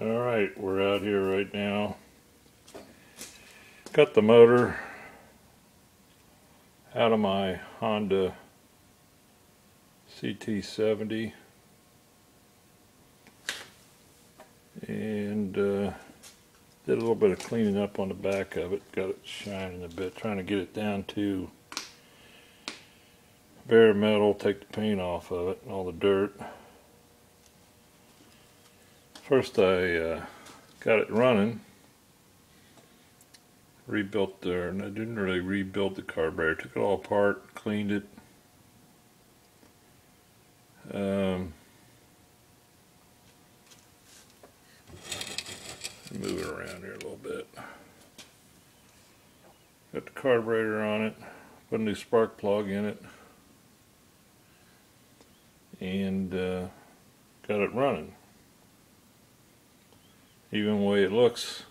Alright, we're out here right now. Got the motor out of my Honda ct70 and did a little bit of cleaning up on the back of it. Got it shining a bit, trying to get it down to bare metal, take the paint off of it and all the dirt. First I got it running, rebuilt there, and I didn't really rebuild the carburetor. Took it all apart, cleaned it. Move it around here a little bit. Got the carburetor on it, put a new spark plug in it, and got it running. Even the way it looks,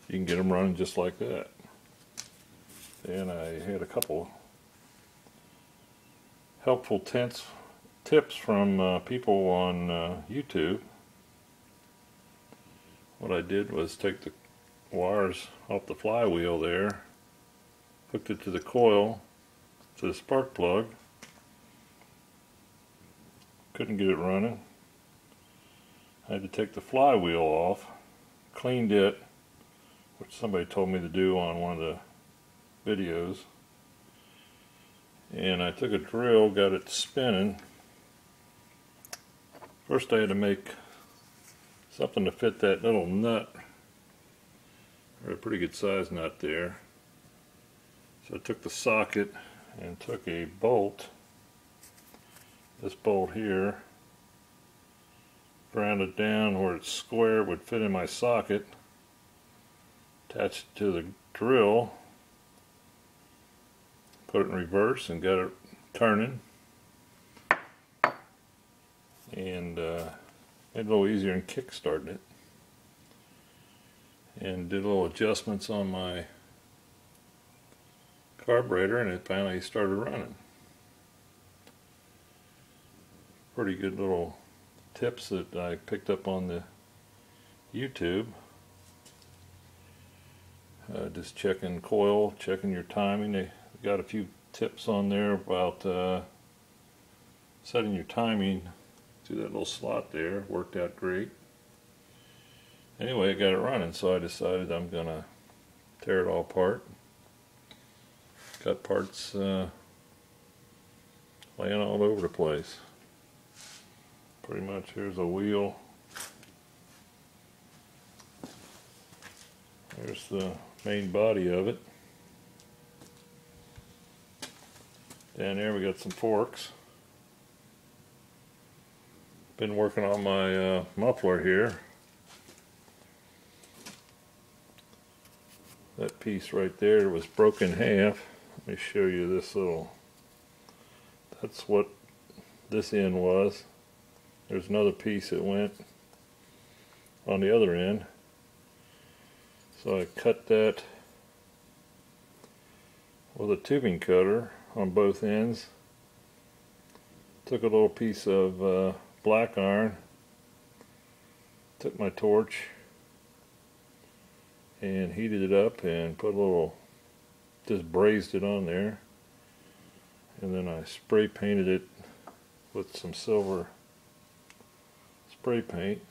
you can get them running just like that. And I had a couple helpful tips from people on YouTube. What I did was take the wires off the flywheel there, hooked it to the coil, to the spark plug. Couldn't get it running. I had to take the flywheel off, cleaned it, which somebody told me to do on one of the videos, and I took a drill, got it spinning. First I had to make something to fit that little nut, or a pretty good size nut there. So I took the socket and took a bolt, this bolt here, ground it down where it's square, would fit in my socket, attached it to the drill, put it in reverse and got it turning, and made it a little easier in kick starting it, and did little adjustments on my carburetor, and it finally started running. Pretty good little tips that I picked up on the YouTube. Just checking coil, checking your timing. They got a few tips on there about setting your timing to that little slot there. Worked out great. Anyway, I got it running, so I decided I'm gonna tear it all apart. Got parts laying all over the place. Pretty much, here's a wheel. There's the main body of it. Down there we got some forks. Been working on my muffler here. That piece right there was broken in half. Let me show you this little, that's what this end was. There's another piece that went on the other end. So I cut that with a tubing cutter on both ends. Took a little piece of black iron, took my torch and heated it up and put a little, just brazed it on there, and then I spray painted it with some silver spray paint.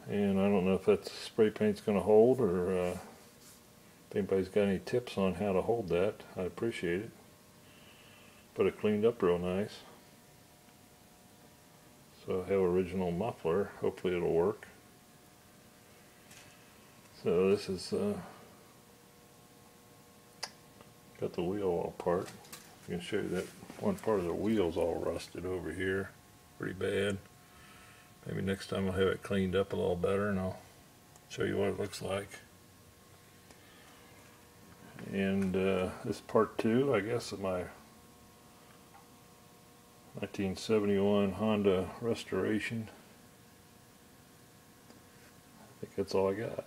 And I don't know if that spray paint's going to hold, or if anybody's got any tips on how to hold that, I'd appreciate it. But it cleaned up real nice. So I have original muffler. Hopefully it'll work. So this is got the wheel all apart. I can show you that one part of the wheel's all rusted over here. Pretty bad. Maybe next time I'll have it cleaned up a little better and I'll show you what it looks like. And this part 2, I guess, of my 1971 Honda Restoration. I think that's all I got.